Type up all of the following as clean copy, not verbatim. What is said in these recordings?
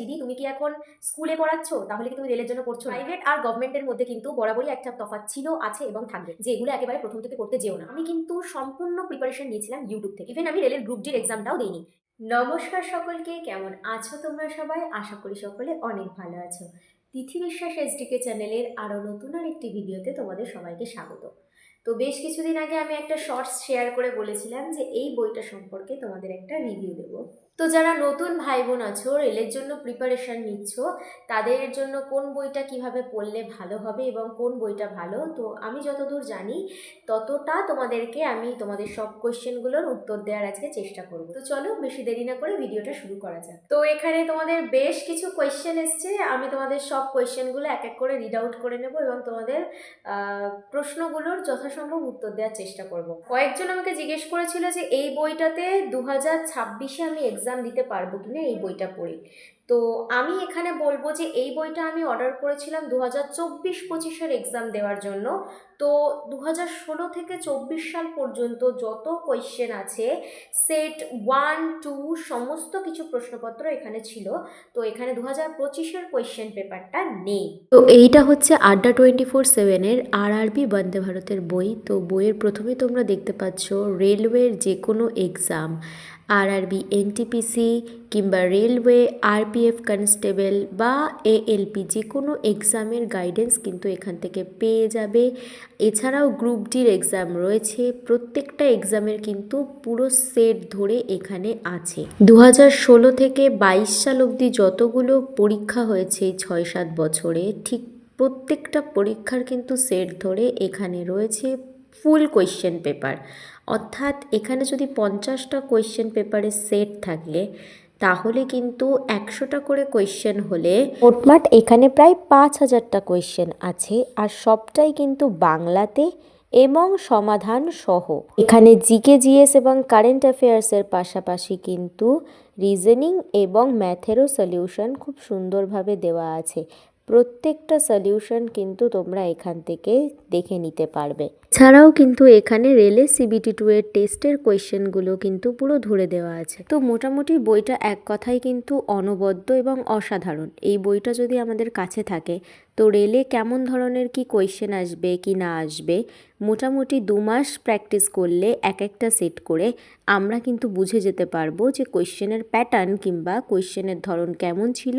দিদি তুমি কি এখন স্কুলে পড়াচ্ছ, তাহলে কি তুমি রেলের জন্য পড়ছো? প্রাইভেট আর গভর্নমেন্টের মধ্যে কিন্তু বরাবরই একটা তফাৎ ছিল, আছে এবং থাকবে, যে এগুলো একেবারে প্রথম থেকে করতে যেও না। আমি কিন্তু সম্পূর্ণ প্রিপারেশন নিয়েছিলাম ইউটিউব থেকে, ইভেন আমি রেলের গ্রুপ ডির এক্সামটাও দিইনি। নমস্কার সকলকে, কেমন আছো তোমরা সবাই? আশা করি সকলে অনেক ভালো আছো। তিথি বিশ্বাস এসডিকে চ্যানেলের আরও নতুন আর একটি ভিডিওতে তোমাদের সবাইকে স্বাগত। তো বেশ কিছুদিন আগে আমি একটা শর্টস শেয়ার করে বলেছিলাম যে এই বইটা সম্পর্কে তোমাদের একটা রিভিউ দেবো। তো যারা নতুন ভাই বোন আছো, রেলের জন্য প্রিপারেশন নিচ্ছ, তাদের জন্য কোন বইটা কিভাবে পড়লে ভালো হবে এবং কোন বইটা ভালো, তো আমি যতদূর জানি ততটা তোমাদেরকে আমি তোমাদের সব কোয়েশ্চেনগুলোর উত্তর দেওয়ার আজকে চেষ্টা করব। তো চলো বেশি দেরি না করে ভিডিওটা শুরু করা যাক। তো এখানে তোমাদের বেশ কিছু কোয়েশ্চেন এসছে, আমি তোমাদের সব কোয়েশ্চেনগুলো এক এক করে রিড আউট করে নেব এবং তোমাদের প্রশ্নগুলোর যথাসম্ভব উত্তর দেওয়ার চেষ্টা করব। কয়েকজন আমাকে জিজ্ঞেস করেছিল যে এই বইটাতে 2026-এ আমি এক্সাম দিতে পারবো কিনা এই বইটা পড়ে। তো আমি এখানে বলবো যে এই বইটা আমি অর্ডার করেছিলাম 2024-25-এর এক্সাম দেওয়ার জন্য। তো 2016 থেকে 24 সাল পর্যন্ত যত কোয়েশ্চেন আছে, সেট 1, 2 সমস্ত কিছু প্রশ্নপত্র এখানে ছিল। তো এখানে 2025-এর কোয়েশ্চেন পেপারটা নেই। তো এইটা হচ্ছে আড্ডা 24/7-এর আরআরবি বন্দে ভারতের বই। তো বইয়ের প্রথমে তোমরা দেখতে পাচ্ছ রেলওয়ের যে কোনো এক্সাম, আরআরবি এনটিপিসি কিংবা রেলওয়ে আরপিএফ কনস্টেবল বা এএলপি যে কোনো এক্সামের গাইডেন্স কিন্তু এখান থেকে পেয়ে যাবে। এছাড়াও গ্রুপ ডির এক্সাম রয়েছে, প্রত্যেকটা এক্সামের কিন্তু পুরো সেট ধরে এখানে আছে। 2016 থেকে 22 সাল অবধি যতগুলো পরীক্ষা হয়েছে 6-7 বছরে, ঠিক প্রত্যেকটা পরীক্ষার কিন্তু সেট ধরে এখানে রয়েছে ফুল কোয়েশ্চেন পেপার। অর্থাৎ এখানে যদি 50টা কোয়েশ্চেন পেপারের সেট থাকলে তাহলে কিন্তু 100টা করে কোয়েশ্চেন হলে মোটমাট এখানে প্রায় 5000টা কোয়েশ্চেন আছে, আর সবটাই কিন্তু বাংলাতে এবং সমাধান সহ। এখানে জিকে জিএস এবং কারেন্ট অ্যাফেয়ার্সের পাশাপাশি কিন্তু রিজনিং এবং ম্যাথেরও সলিউশন খুব সুন্দরভাবে দেওয়া আছে। প্রত্যেকটা সলিউশন কিন্তু তোমরা এখান থেকে দেখে নিতে পারবে। ছাড়াও কিন্তু এখানে রেলে CBT2 এর টেস্টের কোয়েশ্চেনগুলো কিন্তু পুরো ধরে দেওয়া আছে। তো মোটামুটি বইটা এক কথায় কিন্তু অনবদ্য এবং অসাধারণ। এই বইটা যদি আমাদের কাছে থাকে তো রেলে কেমন ধরনের কি কোয়েশ্চেন আসবে কি না আসবে, মোটামুটি 2 মাস প্র্যাকটিস করলে এক একটা সেট করে আমরা কিন্তু বুঝে যেতে পারবো যে কোয়েশ্চেনের প্যাটার্ন কিংবা কোয়েশ্চেনের ধরন কেমন ছিল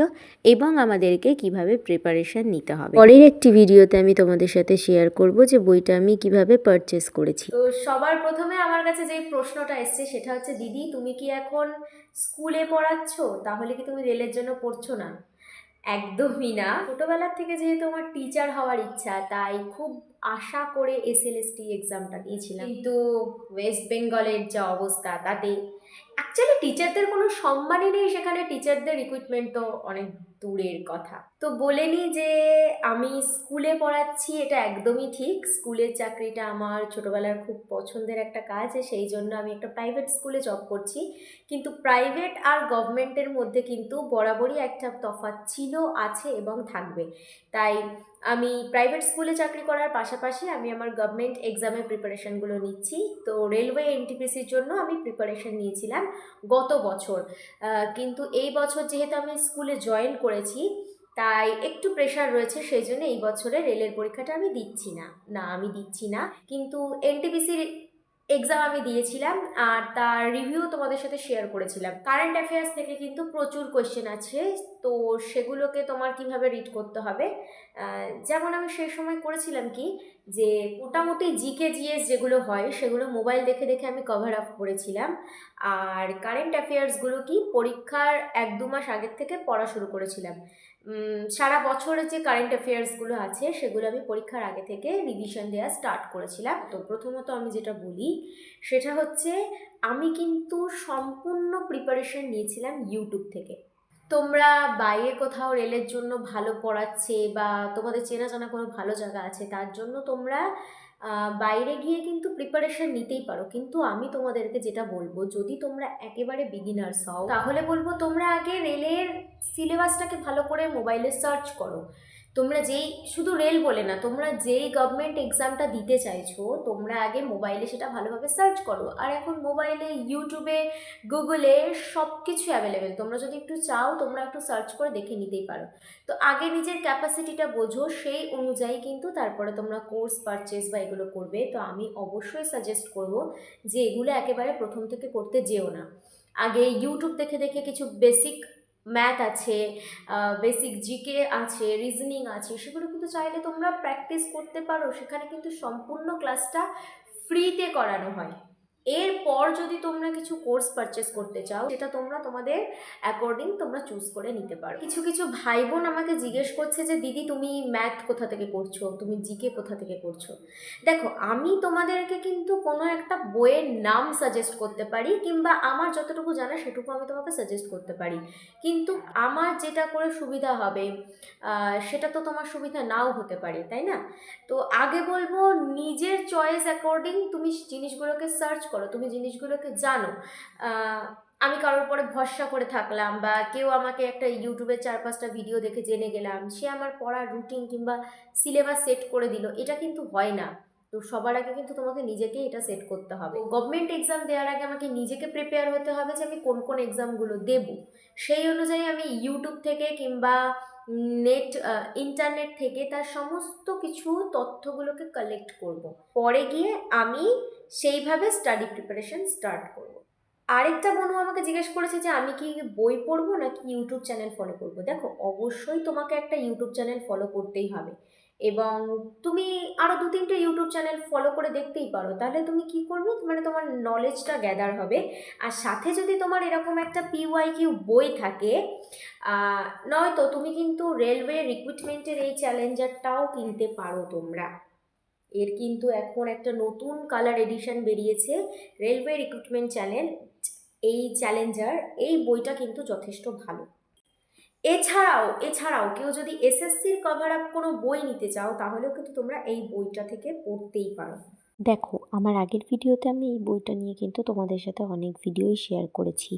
এবং আমাদেরকে কিভাবে প্রিপারেশন নিতে হবে। পরের একটি ভিডিওতে আমি তোমাদের সাথে শেয়ার করব যে বইটা আমি কিভাবে পারচেস করেছি। তো সবার প্রথমে আমার কাছে যে প্রশ্নটা এসছে সেটা হচ্ছে, দিদি তুমি কি এখন স্কুলে পড়াচ্ছ, তাহলে কি তুমি রেলের জন্য পড়ছো না? একদমই না। ছোটোবেলার থেকে যেহেতু আমার টিচার হওয়ার ইচ্ছা, তাই খুব আশা করে এসএলএসটি এক্সামটা দিয়েছিলাম, কিন্তু ওয়েস্ট বেঙ্গলের যা অবস্থা তাতে অ্যাকচুয়ালি টিচারদের কোনো সম্মানই নেই সেখানে। টিচারদের রিক্রুটমেন্ট তো অনেক দূরের কথা। তো বলে নিই যে আমি স্কুলে পড়াচ্ছি, এটা একদমই ঠিক। স্কুলের চাকরিটা আমার ছোটোবেলার খুব পছন্দের একটা কাজ, সেই জন্য আমি একটা প্রাইভেট স্কুলে জব করছি। কিন্তু প্রাইভেট আর গভর্নমেন্টের মধ্যে কিন্তু বরাবরই একটা তফাৎ ছিল, আছে এবং থাকবে। তাই আমি প্রাইভেট স্কুলে চাকরি করার পাশাপাশি আমি আমার গভর্নমেন্ট এক্সামের প্রিপারেশানগুলো নিচ্ছি। তো রেলওয়ে এনটিপিসির জন্য আমি প্রিপারেশান নিয়েছিলাম গত বছর, কিন্তু এই বছর যেহেতু আমি স্কুলে জয়েন করেছি তাই একটু প্রেশার রয়েছে, সেই জন্য এই বছরে রেলের পরীক্ষাটা আমি দিচ্ছি না। আমি দিচ্ছি না, কিন্তু এনটিপিসির এক্সাম আমি দিয়েছিলাম আর তার রিভিউ তোমাদের সাথে শেয়ার করেছিলাম। কারেন্ট অ্যাফেয়ার্স থেকে কিন্তু প্রচুর কোয়েশ্চেন আছে, তো সেগুলোকে তোমার কিভাবে রিড করতে হবে, যেমন আমি সেই সময় করেছিলাম কি, যে মোটামুটি জিকে জিএস যেগুলো হয় সেগুলো মোবাইল দেখে দেখে আমি কভার আপ করেছিলাম। আর কারেন্ট অ্যাফেয়ার্সগুলো কি পরীক্ষার 1-2 মাস আগের থেকে পড়া শুরু করেছিলাম। সারা বছরের যে কারেন্ট অ্যাফেয়ার্সগুলো আছে সেগুলো আমি পরীক্ষার আগে থেকে রিভিশন দেওয়া স্টার্ট করেছিলাম। তো প্রথমত আমি যেটা বলি সেটা হচ্ছে, আমি কিন্তু সম্পূর্ণ প্রিপারেশন নিয়েছিলাম ইউটিউব থেকে। তোমরা বাইরে কোথাও রেলের জন্য ভালো পড়াচ্ছে বা তোমাদের চেনা জানা কোনো ভালো জায়গা আছে, তার জন্য তোমরা বাইরে গিয়ে কিন্তু প্রিপারেশন নিতেই পারো। কিন্তু আমি তোমাদেরকে যেটা বলবো, যদি তোমরা একেবারে বিগিনার্স হও তাহলে বলবো তোমরা আগে রেলের সিলেবাসটাকে ভালো করে মোবাইলে সার্চ করো, তোমরা যেই শুধু রেল বলে না, তোমরা যেই গভর্নমেন্ট এক্সামটা দিতে চাইছো তোমরা আগে মোবাইলে সেটা ভালোভাবে সার্চ করো। আর এখন মোবাইলে, ইউটিউবে, গুগলে সব কিছু অ্যাভেলেবেল। তোমরা যদি একটু চাও তোমরা একটু সার্চ করে দেখে নিতেই পারো। তো আগে নিজের ক্যাপাসিটিটা বোঝো, সেই অনুযায়ী কিন্তু তারপরে তোমরা কোর্স পারচেস বা এগুলো করবে। তো আমি অবশ্যই সাজেস্ট করব যে এগুলো একেবারে প্রথম থেকে করতে যেও না। আগে ইউটিউব দেখে দেখে কিছু বেসিক ম্যাথ আছে, বেসিক জিকে আছে, রিজনিং আছে, সেগুলো কিন্তু চাইলে তোমরা প্র্যাকটিস করতে পারো। সেখানে কিন্তু সম্পূর্ণ ক্লাসটা ফ্রিতে করানো হয়। এরপর যদি তোমরা কিছু কোর্স পারচেস করতে চাও সেটা তোমরা তোমাদের অ্যাকর্ডিং তোমরা চুজ করে নিতে পারো। কিছু কিছু ভাই বোন আমাকে জিজ্ঞেস করছে যে দিদি তুমি ম্যাথ কোথা থেকে করছো, তুমি জিকে কোথা থেকে করছো। দেখো, আমি তোমাদেরকে কিন্তু কোনো একটা বইয়ের নাম সাজেস্ট করতে পারি, কিংবা আমার যতটুকু জানা সেটুকু আমি তোমাকে সাজেস্ট করতে পারি, কিন্তু আমার যেটা করে সুবিধা হবে সেটা তো তোমার সুবিধা নাও হতে পারে, তাই না? তো আগে বলবো নিজের চয়েস অ্যাকর্ডিং তুমি জিনিসগুলোকে সার্চ করো, তুমি জিনিসগুলোকে জানো। আমি কারোর পরে ভরসা করে থাকলাম, বা কেউ আমাকে একটা ইউটিউবে 4-5টা ভিডিও দেখে জেনে গেলাম, সে আমার পড়ার রুটিন কিংবা সিলেবাস সেট করে দিল, এটা কিন্তু হয় না। তো সবার আগে কিন্তু তোমাকে নিজেকেই এটা সেট করতে হবে। গভর্নমেন্ট এক্সাম দেওয়ার আগে আমাকে নিজেকে প্রিপেয়ার হতে হবে যে আমি কোন কোন এক্সামগুলো দেব। সেই অনুযায়ী আমি ইউটিউব থেকে কিংবা ইন্টারনেট থেকে তার সমস্ত কিছু তথ্যগুলোকে কালেক্ট করব। পরে গিয়ে আমি সেইভাবে স্টাডি প্রিপারেশন স্টার্ট করব। আরেকটা বন্ধু আমাকে জিজ্ঞেস করেছে যে আমি কি বই পড়বো নাকি ইউটিউব চ্যানেল ফলো করব। দেখো, অবশ্যই তোমাকে একটা ইউটিউব চ্যানেল ফলো করতেই হবে, এবং তুমি আরও 2-3টে ইউটিউব চ্যানেল ফলো করে দেখতেই পারো। তাহলে তুমি কি করবে, মানে তোমার নলেজটা গ্যাদার হবে। আর সাথে যদি তোমার এরকম একটা PYQ বই থাকে, নয়তো তুমি কিন্তু রেলওয়ে রিক্রুটমেন্টের এই চ্যালেঞ্জারটাও কিনতে পারো তোমরা। এর কিন্তু এখন একটা নতুন কালার এডিশন বেরিয়েছে, রেলওয়ে রিক্রুটমেন্ট চ্যানেল, এই চ্যালেঞ্জার। এই বইটা কিন্তু যথেষ্ট ভালো। এছাড়াও কেউ যদি SSCর কভার আপ কোনো বই নিতে চাও তাহলেও কিন্তু তোমরা এই বইটা থেকে পড়তেই পারো। দেখো, আমার আগের ভিডিওতে আমি এই বইটা নিয়ে কিন্তু তোমাদের সাথে অনেক ভিডিওই শেয়ার করেছি।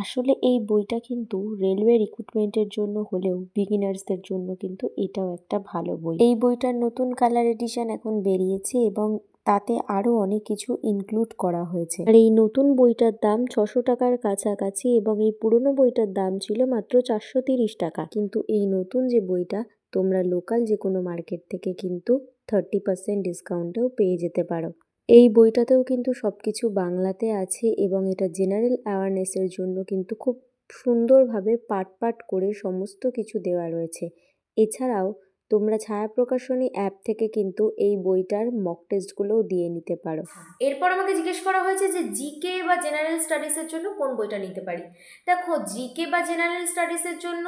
আসলে এই বইটা কিন্তু রেলওয়ে রিক্রুটমেন্টের জন্য হলেও বিগিনার্সদের জন্য কিন্তু এটাও একটা ভালো বই। এই বইটার নতুন কালার এডিশন এখন বেরিয়েছে এবং তাতে আরও অনেক কিছু ইনক্লুড করা হয়েছে। আর এই নতুন বইটার দাম 600 টাকার কাছাকাছি, এবং এই পুরনো বইটার দাম ছিল মাত্র 430 টাকা। কিন্তু এই নতুন যে বইটা তোমরা লোকাল যে কোনো মার্কেট থেকে কিন্তু 30% ডিসকাউন্টেও পেয়ে যেতে পারো। এই বইটাতেও কিন্তু সব কিছু বাংলাতে আছে, এবং এটা জেনারেল অ্যাওয়ারনেসের জন্য কিন্তু খুব সুন্দরভাবে পার্ট পার্ট করে সমস্ত কিছু দেওয়া রয়েছে। এছাড়াও তোমরা ছায়া প্রকাশনী অ্যাপ থেকে কিন্তু এই বইটার মক টেস্টগুলোও দিয়ে নিতে পারো। এরপর আমাকে জিজ্ঞেস করা হয়েছে যে জিকে বা জেনারেল স্টাডিজের জন্য কোন বইটা নিতে পারি। দেখো, জিকে বা জেনারেল স্টাডিজের জন্য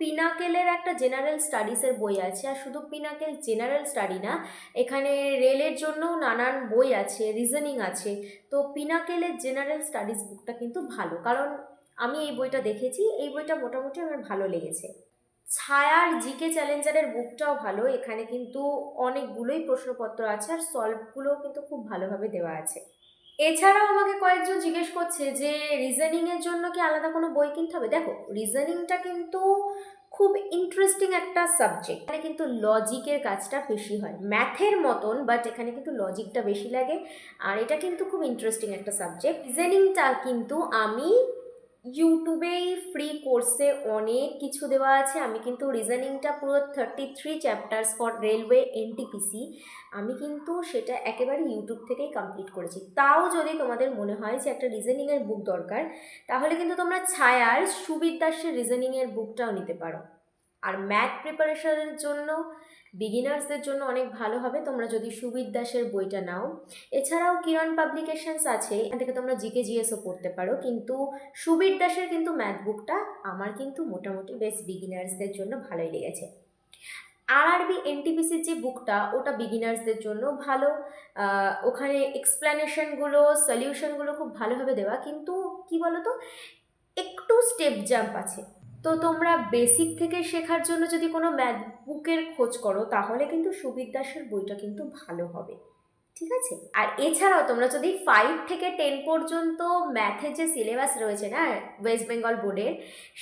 পিনাকেলের একটা জেনারেল স্টাডিজের বই আছে। আর শুধু পিনাকেল জেনারেল স্টাডি না, এখানে রেলের জন্যও নানান বই আছে, রিজনিং আছে। তো পিনাকেলের জেনারেল স্টাডিজ বুকটা কিন্তু ভালো, কারণ আমি এই বইটা দেখেছি, এই বইটা মোটামুটি আমার ভালো লেগেছে। ছায়ার জিকে চ্যালেঞ্জারের বুকটাও ভালো, এখানে কিন্তু অনেকগুলোই প্রশ্নপত্র আছে আর সলভগুলোও কিন্তু খুব ভালোভাবে দেওয়া আছে। এছাড়াও আমাকে কয়েকজন জিজ্ঞেস করছে যে রিজনিংয়ের জন্য কি আলাদা কোনো বই কিনতে হবে। দেখো, রিজনিংটা কিন্তু খুব ইন্টারেস্টিং একটা সাবজেক্ট। এখানে কিন্তু লজিকের কাজটা বেশি হয়, ম্যাথের মতন, বাট এখানে কিন্তু লজিকটা বেশি লাগে। আর এটা কিন্তু খুব ইন্টারেস্টিং একটা সাবজেক্ট। রিজনিংটা কিন্তু আমি ইউটিউবেই ফ্রি কোর্সে অনেক কিছু দেওয়া আছে। আমি কিন্তু রিজনিংটা পুরো 33 চ্যাপ্টার্স ফর রেলওয়ে NTPC, আমি কিন্তু সেটা একেবারে ইউটিউব থেকেই কমপ্লিট করেছি। তাও যদি তোমাদের মনে হয় যে একটা রিজনিংয়ের বুক দরকার, তাহলে কিন্তু তোমরা ছায়ার সুবির দাসের রিজনিংয়ের বুকটাও নিতে পারো। আর ম্যাথ প্রিপারেশনের জন্য বিগিনার্সদের জন্য অনেক ভালো হবে তোমরা যদি সুবির দাসের বইটা নাও। এছাড়াও কিরণ পাবলিকেশনস আছে, এখান থেকে তোমরা জিকে জিএসও পড়তে পারো। কিন্তু সুবীর দাসের কিন্তু ম্যাথ বুকটা আমার কিন্তু মোটামুটি বেশ বিগিনার্সদের জন্য ভালোই লেগেছে। RRB NTPCর যে বুকটা ওটা বিগিনার্সদের জন্য ভালো। ওখানে এক্সপ্লেনেশনগুলো, সলিউশনগুলো খুব ভালোভাবে দেওয়া, কিন্তু কি বলতো, একটু স্টেপ জাম্প আছে। তো তোমরা বেসিক থেকে শেখার জন্য যদি কোনো ম্যাথ বুকের খোঁজ করো তাহলে কিন্তু সুবীর দাসের বইটা কিন্তু ভালো হবে। ঠিক আছে? আর এছাড়াও তোমরা যদি 5 থেকে 10 পর্যন্ত ম্যাথের যে সিলেবাস রয়েছে না ওয়েস্ট বেঙ্গল বোর্ডের,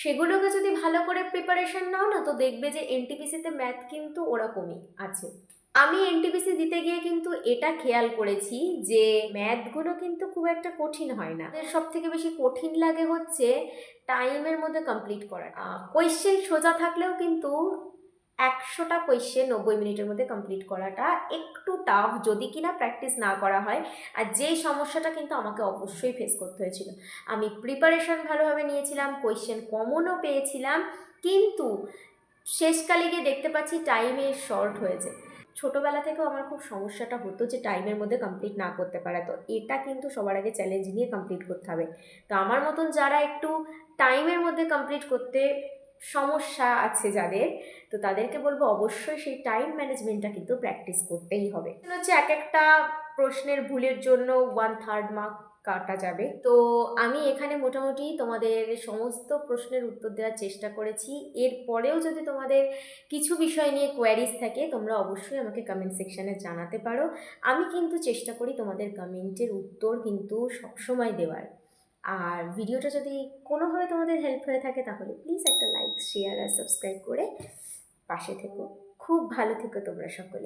সেগুলোকে যদি ভালো করে প্রিপারেশন নাও না, তো দেখবে যে এনটিপিসিতে ম্যাথ কিন্তু ওরকমই আছে। আমি এনটিপিসি দিতে গিয়ে কিন্তু এটা খেয়াল করেছি যে ম্যাথগুলো কিন্তু খুব একটা কঠিন হয় না। সব থেকে বেশি কঠিন লাগে হচ্ছে টাইমের মধ্যে কমপ্লিট করা। কোয়েশ্চেন সোজা থাকলেও কিন্তু 100টা কোয়েশ্চেন 90 মিনিটের মধ্যে কমপ্লিট করাটা একটু টাফ, যদি কিনা প্র্যাকটিস না করা হয়। আর যেই সমস্যাটা কিন্তু আমাকে অবশ্যই ফেস করতে হয়েছিল, আমি প্রিপারেশন ভালোভাবে নিয়েছিলাম, কোয়েশ্চেন কমনও পেয়েছিলাম, কিন্তু শেষকালে গিয়ে দেখতে পাচ্ছি টাইমে শর্ট হয়েছে। ছোটোবেলা থেকেও আমার খুব সমস্যাটা হতো যে টাইমের মধ্যে কমপ্লিট না করতে পারা, তো এটা কিন্তু সবার আগে চ্যালেঞ্জ নিয়ে কমপ্লিট করতে হবে। তো আমার মতন যারা একটু টাইমের মধ্যে কমপ্লিট করতে সমস্যা আছে যাদের, তো তাদেরকে বলবো অবশ্যই সেই টাইম ম্যানেজমেন্টটা কিন্তু প্র্যাকটিস করতেই হবে। হচ্ছে এক একটা প্রশ্নের ভুলের জন্য 1/3 মার্ক কাটা যাবে। তো আমি এখানে মোটামুটি তোমাদের সমস্ত প্রশ্নের উত্তর দেওয়ার চেষ্টা করেছি। এরপরেও যদি তোমাদের কিছু বিষয় নিয়ে কোয়ারিজ থাকে, তোমরা অবশ্যই আমাকে কমেন্ট সেকশানে জানাতে পারো। আমি কিন্তু চেষ্টা করি তোমাদের কমেন্টের উত্তর কিন্তু সবসময় দেওয়ার। আর ভিডিওটা যদি কোনোভাবে তোমাদের হেল্প হয়ে থাকে তাহলে প্লিজ একটা লাইক, শেয়ার আর সাবস্ক্রাইব করে পাশে থেকো। খুব ভালো থেকো তোমরা সকলে।